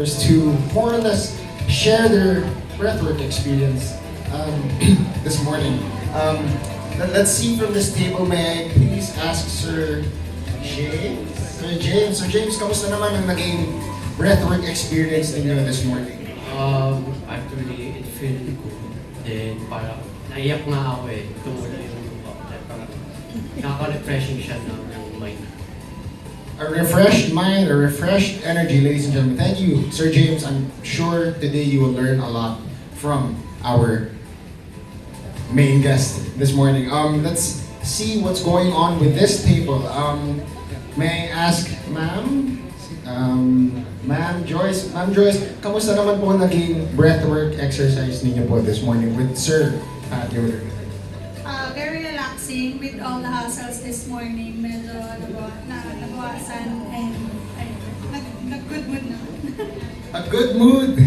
to more or less share their breathwork experience this morning. Let's see from this table, may I please ask Sir James? Sir James, kamusta naman ang naging breathwork experience ninyo this morning? Actually, it felt good. Then, parang naiyak nga ako tumula yung lupa. Parang nakaka-refreshing siya ng mind. A refreshed mind, a refreshed energy, ladies and gentlemen. Thank you, Sir James. I'm sure today you will learn a lot from our main guest this morning. Let's see what's going on with this table. May I ask, ma'am? Ma'am Joyce, kamusta naman po naging breathwork exercise ninyo po this morning with Sir Pat Yoder? Very relaxing with all the hassles this morning. Medyo nabawasan and nag-good mood na. A good mood,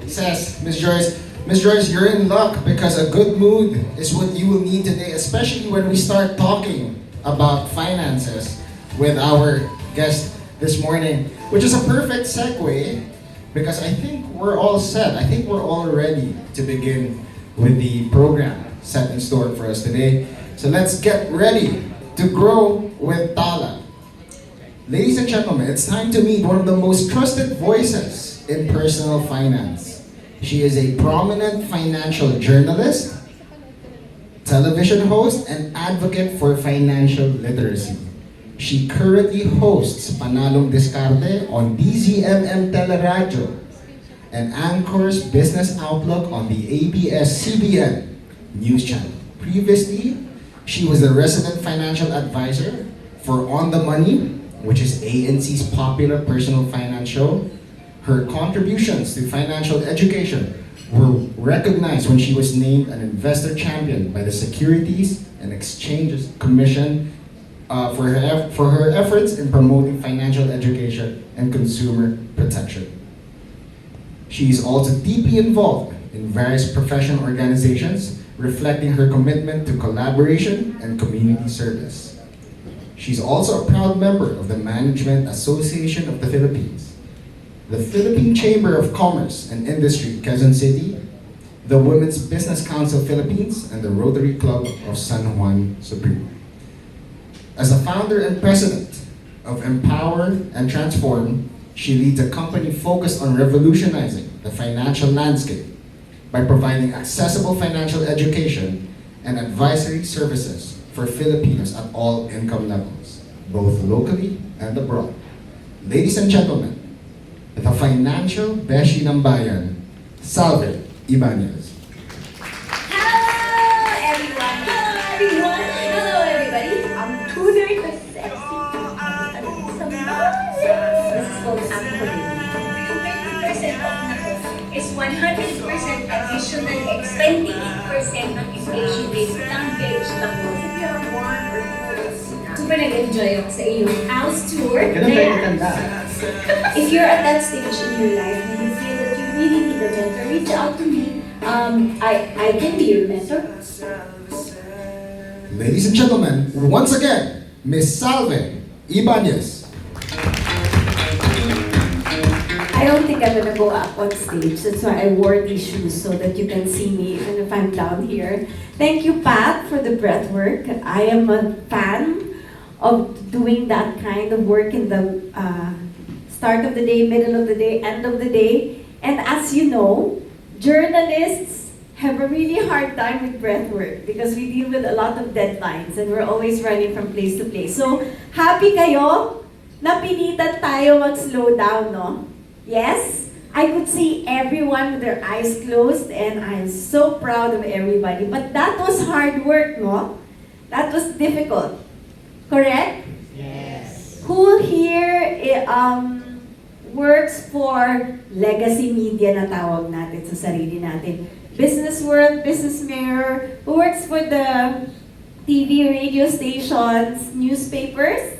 says Miss Joyce. Miss Joyce, you're in luck because a good mood is what you will need today, especially when we start talking about finances with our guest this morning, which is a perfect segue because I think we're all set. I think we're all ready to begin with the program set in store for us today. So let's get ready to grow with Tala. Ladies and gentlemen, it's time to meet one of the most trusted voices in personal finance. She is a prominent financial journalist, television host, and advocate for financial literacy. She currently hosts Panalong Diskarte on DZMM Teleradio and anchors Business Outlook on the ABS-CBN news channel. Previously, she was the resident financial advisor for On the Money, which is ANC's popular personal finance show. Her contributions to financial education were recognized when she was named an investor champion by the Securities and Exchange Commission for her efforts in promoting financial education and consumer protection. She is also deeply involved in various professional organizations, reflecting her commitment to collaboration and community service. She's also a proud member of the Management Association of the Philippines, the Philippine Chamber of Commerce and Industry, Quezon City, the Women's Business Council Philippines, and the Rotary Club of San Juan Supreme. As a founder and president of Empower and Transform, she leads a company focused on revolutionizing the financial landscape by providing accessible financial education and advisory services for Filipinos at all income levels, both locally and abroad. Ladies and gentlemen, the financial beshi ng bayan, Salve Ibañez. Hello everyone! Hello everyone! Hello everybody! I'm tuner the sexy some noise! This is called acronym. 20% off na po is 100% additional expense, 28% ng inflation rate ng page lang po. If you're one or two, super nag-enjoy ako sa iyong house tour. If you're at that stage in your life and you feel that you really need a mentor, reach out to me. I can be your mentor. Ladies and gentlemen, once again, Miss Salve Ibañez. I don't think I'm gonna go up on stage. That's why I wore these shoes so that you can see me even if I'm down here. Thank you, Pat, for the breath work. I am a fan of doing that kind of work in the start of the day, middle of the day, end of the day. And as you know, journalists have a really hard time with breath work because we deal with a lot of deadlines and we're always running from place to place. So, happy kayo? Napilitan tayo mag-slow down, no? Yes? I could see everyone with their eyes closed and I'm so proud of everybody. But that was hard work, no? That was difficult. Correct? Yes. Who here works for legacy media na tawag natin sa sarili natin? Business World, Business Mirror, who works for the TV, radio stations, newspapers?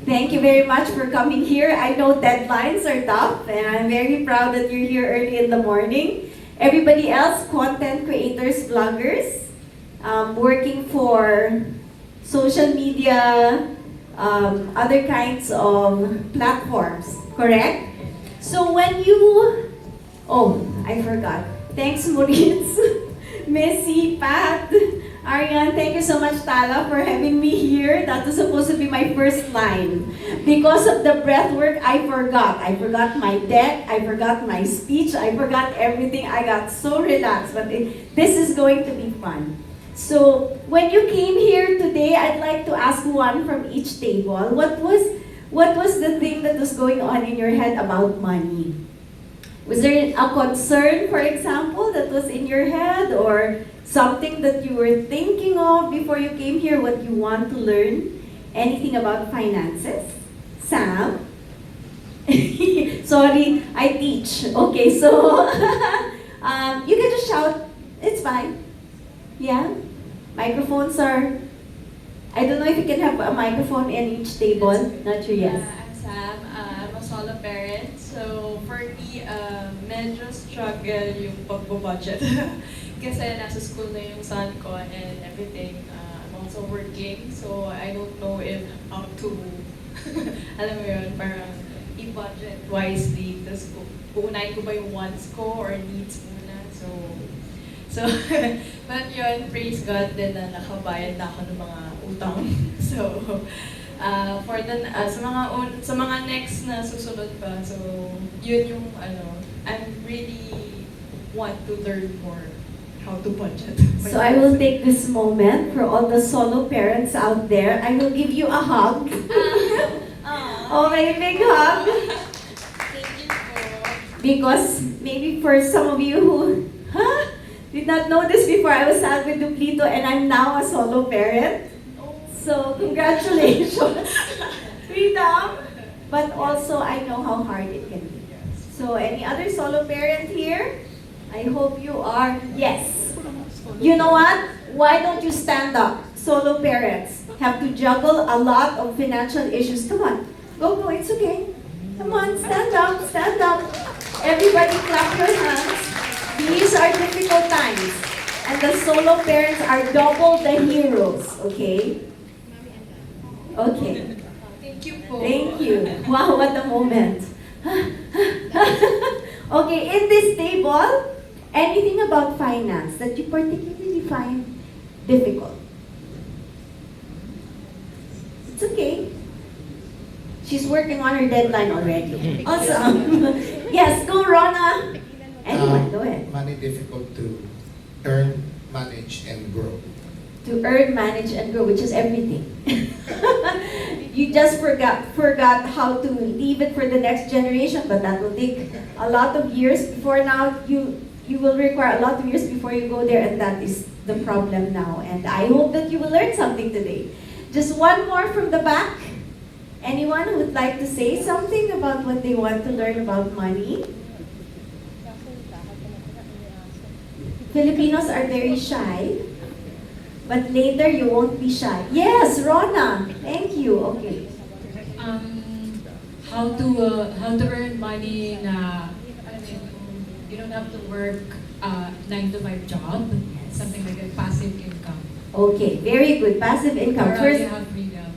Thank you very much for coming here. I know deadlines are tough and I'm very proud that you're here early in the morning. Everybody else, content creators, vloggers, working for social media, other kinds of platforms. Correct? So when you, oh, I forgot. Thanks, Maurice, Missy, Pat, Ariane, thank you so much, Tala, for having me here. That was supposed to be my first line. Because of the breath work, I forgot. I forgot my deck, I forgot my speech, I forgot everything. I got so relaxed, but this is going to be fun. So, when you came here today, I'd like to ask one from each table. What was the thing that was going on in your head about money? Was there a concern, for example, that was in your head, or something that you were thinking of before you came here, what you want to learn? Anything about finances? Sam? Sorry, I teach. Okay, so you can just shout. It's fine. Yeah? Microphones are... I don't know if you can have a microphone in each table. Not sure, yes. I'm Sam. I'm a solo parent. So, for me, medyo struggle yung pagbo-budget. Kasi nasa school na yung son ko and everything. I'm also working. So, I don't know if how to, alam mo yun, parang i-budget wisely. Tapos, uunahin ko ba yung wants ko or needs muna. So, but yun, praise God din na nakabayad na ako ng mga utang. So, for the, sa mga next na susunod pa, so, yun yung, I really want to learn more how to budget. So I will take this moment for all the solo parents out there. I will give you a hug. Okay, big hug. Thank you po. Because maybe for some of you who did not know this before, I was Salve Duplito and I'm now a solo parent. So congratulations, freedom. But also I know how hard it can be. So any other solo parent here? I hope you are. Yes. You know what? Why don't you stand up? Solo parents have to juggle a lot of financial issues. Come on. Go, it's okay. Come on, stand up, stand up. Everybody clap your hands. These are difficult times. And the solo parents are double the heroes, okay? Okay. Thank you po. Thank you. Wow, what a moment. Okay, in this table, anything about finance that you particularly find difficult? It's okay. She's working on her deadline already. Awesome. Yes, go Rona. Anyone, go ahead. Money difficult to earn, manage, and grow. To earn, manage, and grow, which is everything. You just forgot how to leave it for the next generation, but that will take a lot of years. Before now, you will require a lot of years before you go there, and that is the problem now. And I hope that you will learn something today. Just one more from the back. Anyone who would like to say something about what they want to learn about money? Filipinos are very shy, but later you won't be shy. Yes, Rona. Thank you. Okay. How to earn money na alam mo yun, you don't have to work 9-to-5 job, something like a passive income. Okay, very good. Passive income. Or First, you have freedom.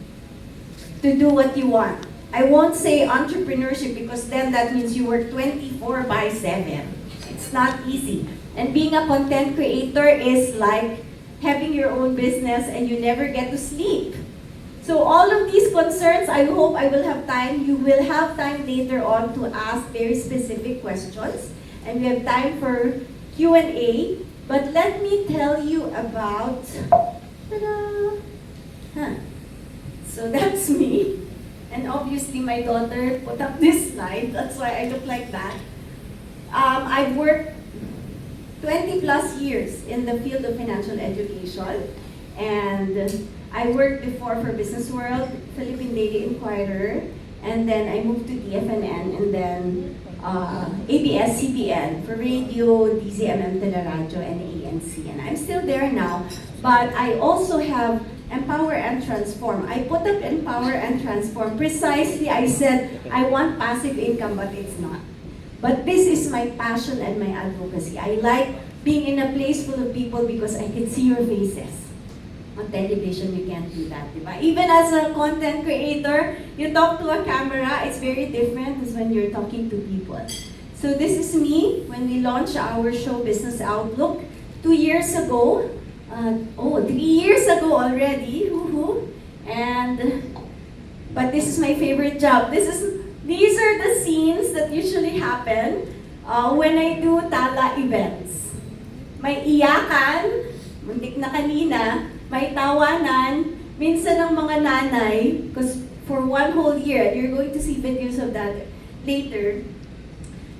to do what you want. I won't say entrepreneurship because then that means you work 24/7. It's not easy. And being a content creator is like having your own business and you never get to sleep. So all of these concerns, I hope I will have time. You will have time later on to ask very specific questions. And we have time for Q&A. But let me tell you about... Ta-da! Huh. So that's me. And obviously my daughter put up this slide. That's why I look like that. I've worked 20 plus years in the field of financial education. And I worked before for Business World, Philippine Daily Inquirer, and then I moved to DFNN, and then ABS-CBN for radio, DZMM Teleradyo, and ANC. And I'm still there now, but I also have Empower and Transform. I put up Empower and Transform. Precisely, I said, I want passive income, but it's not. But this is my passion and my advocacy. I like being in a place full of people because I can see your faces. On television, you can't do that, diba? Even as a content creator, you talk to a camera, it's very different as when you're talking to people. So this is me when we launched our show, Business Outlook, 2 years ago. 3 years ago already, woohoo! But this is my favorite job. These are the scenes that usually happen when I do tala events. May iyakan, muntik na kanina, may tawanan, minsan ng mga nanay, because for 1 whole year, you're going to see videos of that later,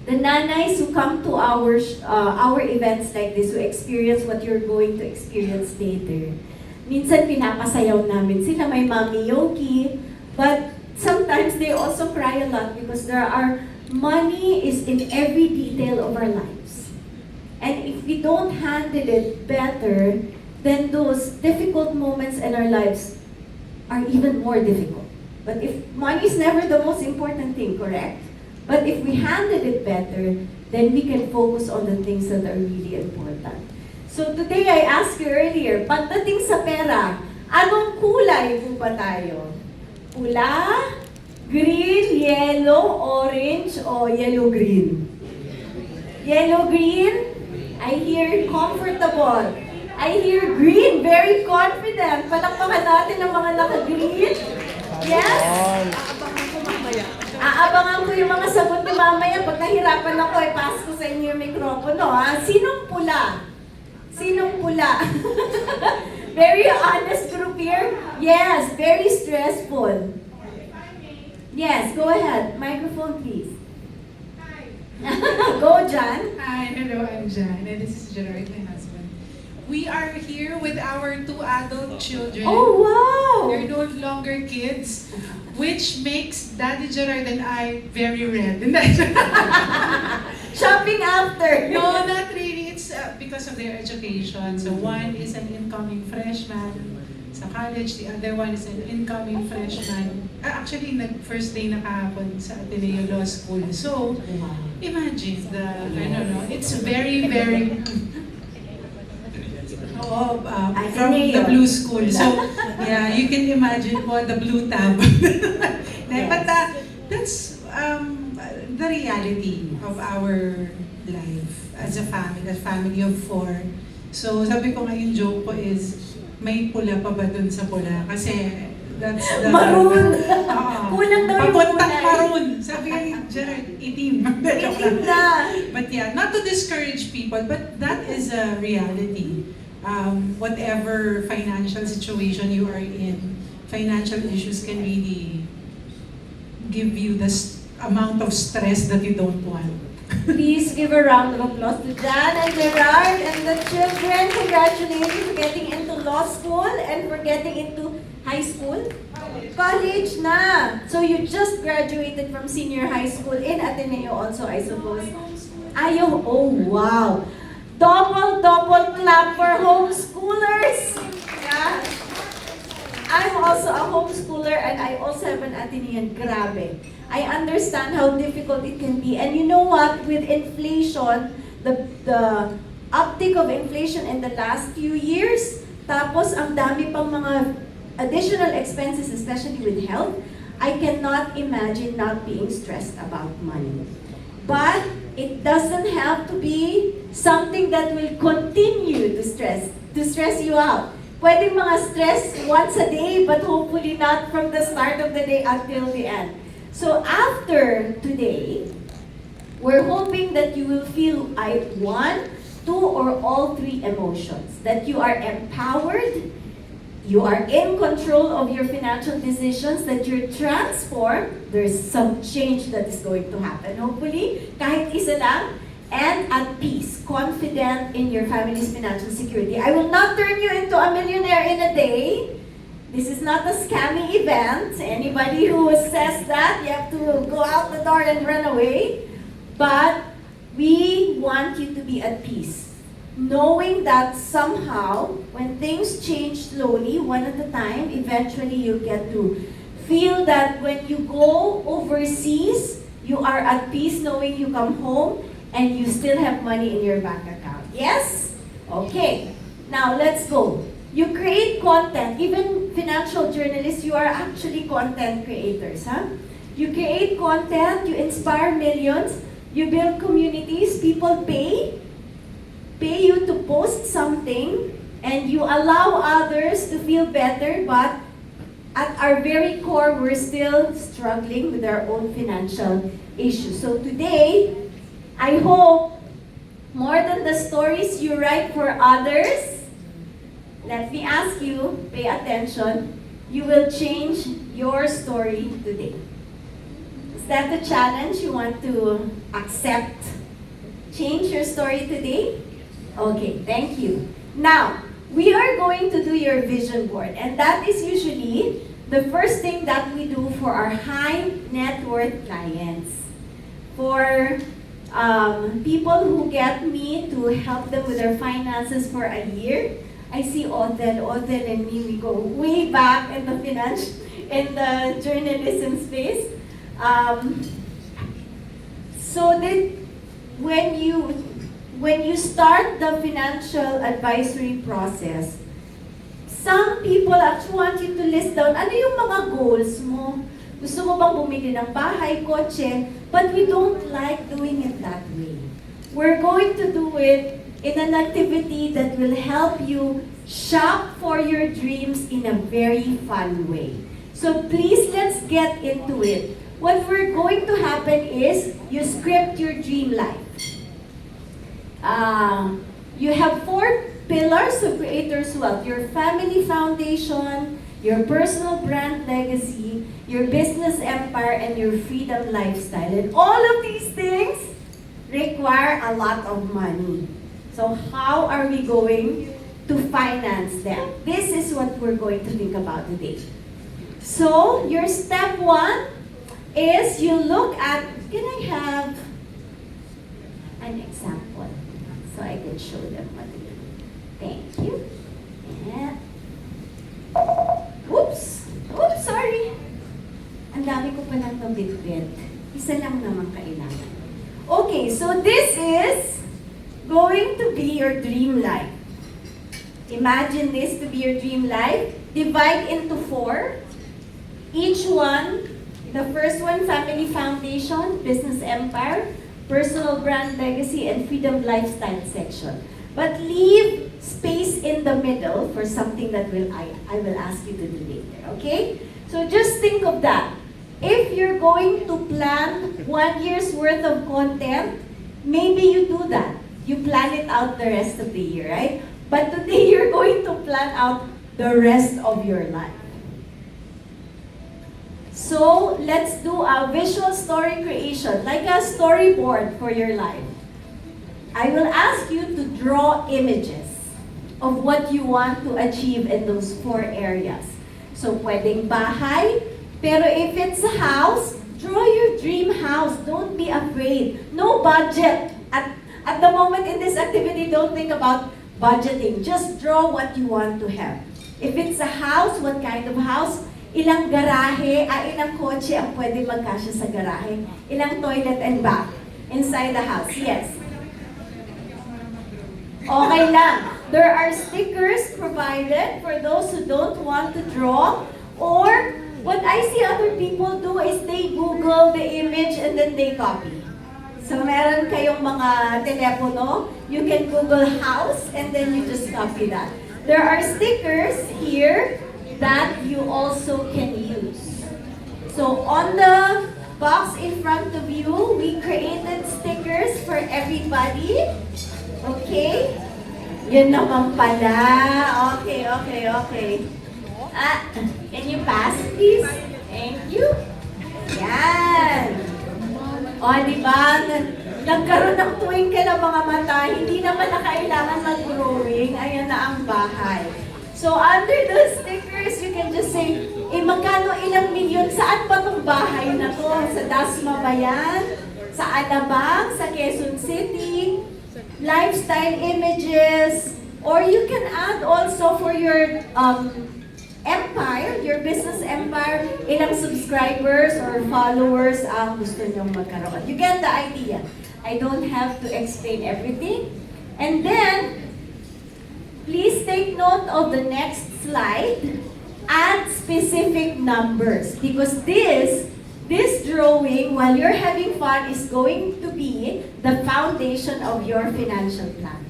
the nanays who come to our events like this, who experience what you're going to experience later. Minsan pinapasayaw namin sila, may mami yoki, but sometimes they also cry a lot because money is in every detail of our lives. And if we don't handle it better, then those difficult moments in our lives are even more difficult. But if money is never the most important thing, correct? But if we handle it better, then we can focus on the things that are really important. So today I asked you earlier, pagdating sa pera, anong kulay po ba tayo? Pula, green, yellow, orange, o yellow-green? Yellow-green? I hear comfortable. I hear green, very confident. Palakpakan natin ang mga naka-green. Yes? Aabangan ko yung mga sagot ni mamaya. Pag nahirapan ako, pass ko sa inyo yung mikropono. Sinong pula? Sinong pula? Very honest group here. Yes, very stressful. Yes, go ahead. Microphone, please. Go, Jan. Hi, hello, I'm Jan, and this is Gerard, my husband. We are here with our 2 adult children. Oh, wow! They're no longer kids, which makes Daddy Gerard and I very red. Shopping after. No, not really. It's because of their education. So one is an incoming freshman sa college, the other one is an incoming freshman. Actually, first day na kahapon sa Ateneo Law School. So, imagine it's very, very from the blue school. So, yeah, you can imagine po the blue tab. But that's the reality of our life as a family of 4. So, sabi ko nga yung joke ko is, may pula pa ba dun sa pula? Kasi that's the... Maroon! Kulang daw yung papuntang kulay. maroon. Sabi nga ni Gerard, itim. Itim na! But yeah, not to discourage people, but that is a reality. Whatever financial situation you are in, financial issues can really give you the amount of stress that you don't want. Please give a round of applause to Jan and Gerard and the children. Congratulations for getting into law school and for getting into high school. College na! So you just graduated from senior high school in Ateneo also, I suppose. Oh wow! Double clap for homeschoolers! Yeah. I'm also a homeschooler and I also have an Atenean. Grabe. I understand how difficult it can be. And you know what? With inflation, the uptick of inflation in the last few years, tapos ang dami pang mga additional expenses, especially with health, I cannot imagine not being stressed about money. But it doesn't have to be something that will continue to stress you out. Pwedeng mga stress once a day, but hopefully not from the start of the day until the end. So after today, we're hoping that you will feel 1, 2, or all 3 emotions. That you are empowered, you are in control of your financial decisions, that you're transformed, there's some change that is going to happen. Hopefully, kahit isa lang, and at peace, confident in your family's financial security. I will not turn you into a millionaire in a day. This is not a scammy event. Anybody who says that, you have to go out the door and run away. But we want you to be at peace, knowing that somehow, when things change slowly, one at a time, eventually you get to feel that when you go overseas, you are at peace knowing you come home and you still have money in your bank account. Yes? Okay. Now, let's go. You create content. Even financial journalists, you are actually content creators, huh? You create content, you inspire millions, you build communities, people pay you to post something, and you allow others to feel better, but at our very core, we're still struggling with our own financial issues. So today, I hope more than the stories you write for others, let me ask you, pay attention, you will change your story today. Is that the challenge you want to accept? Change your story today? Okay, thank you. Now, we are going to do your vision board, and that is usually the first thing that we do for our high net worth clients. For people who get me to help them with their finances for a year, I see Oden and me, we go way back in the in the journalism space. So that when you start the financial advisory process, some people actually want you to list down, ano yung mga goals mo? Gusto mo bang bumili ng bahay, kotse? But we don't like doing it that way. We're going to do it in an activity that will help you shop for your dreams in a very fun way. So please, let's get into it. What we're going to happen is, you script your dream life. You have 4 pillars of creators' wealth: your family foundation, your personal brand legacy, your business empire, and your freedom lifestyle. And all of these things require a lot of money. So how are we going to finance them? This is what we're going to think about today. So your step 1 is you look at, can I have an example so I can show them what to do? Thank you. And, oops, sorry. Ang dami ko palang bitbit. Isa lang naman kailangan. Okay, so this is going to be your dream life. Imagine this to be your dream life. Divide into 4. Each one, the first one, family foundation, business empire, personal brand legacy, and freedom lifestyle section. But leave space in the middle for something that I will ask you to do later, okay? So just think of that. If you're going to plan 1 year's worth of content, maybe you do that. You plan it out the rest of the year, right? But today you're going to plan out the rest of your life. So let's do a visual story creation, like a storyboard for your life. I will ask you to draw images of what you want to achieve in those 4 areas. So pwedeng bahay, pero if it's a house, draw your dream house. Don't be afraid. No budget. At the moment in this activity, don't think about budgeting. Just draw what you want to have. If it's a house, what kind of house? Ilang garahe, ilang kotse ang pwede magkasya sa garahe? Ilang toilet and bath inside the house? Yes. Okay lang. There are stickers provided for those who don't want to draw, or what I see other people do is they Google the image and then they copy. So meron kayong mga telepono, you can Google house and then you just copy that. There are stickers here that you also can use. So on the box in front of you, we created stickers for everybody. Okay? Yun naman pala. Okay. Can you pass, please? Thank you. Yan. O, diba? Nagkaroon ng twinkle ang mga mata. Hindi naman na kailangan mag-drawing. Ayan na ang bahay. So, under the stickers, you can just say, magkano ilang milyon? Saan ba itong bahay na to? Sa Dasma ba yan? Sa Alabang? Sa Quezon City? Lifestyle images? Or you can add also for your empire, your business empire, ilang subscribers or followers ang gusto nyong magkaroon. You get the idea. I don't have to explain everything. And then, Please take note of the next slide. Add specific numbers because this drawing, while you're having fun, is going to be the foundation of your financial plan.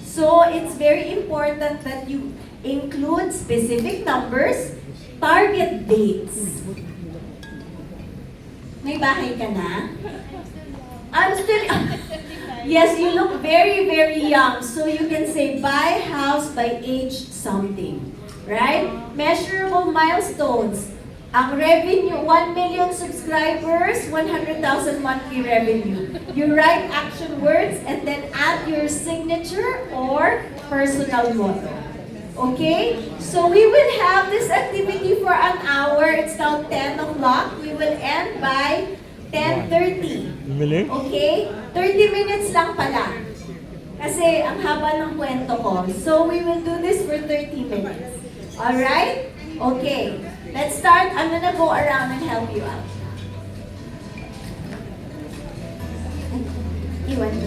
So it's very important that you include specific numbers, target dates. May bahay ka na? I'm still... Yes, you look very, very young. So you can say, buy house by age something. Right? Measurable milestones. Ang revenue, 1 million subscribers, 100,000 monthly revenue. You write action words and then add your signature or personal motto. Okay? So we will have this activity for an hour. It's now 10 o'clock. We will end by 10:30. Okay? 30 minutes lang pala. Kasi ang haba ng kwento ko. So we will do this for 30 minutes. Alright? Okay. Let's start. I'm gonna go around and help you out. Iwan mo.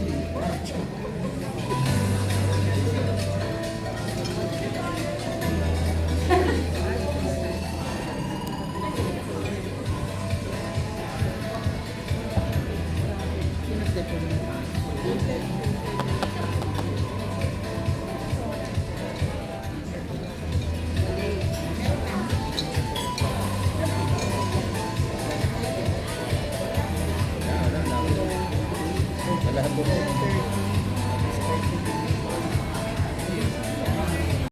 Lahat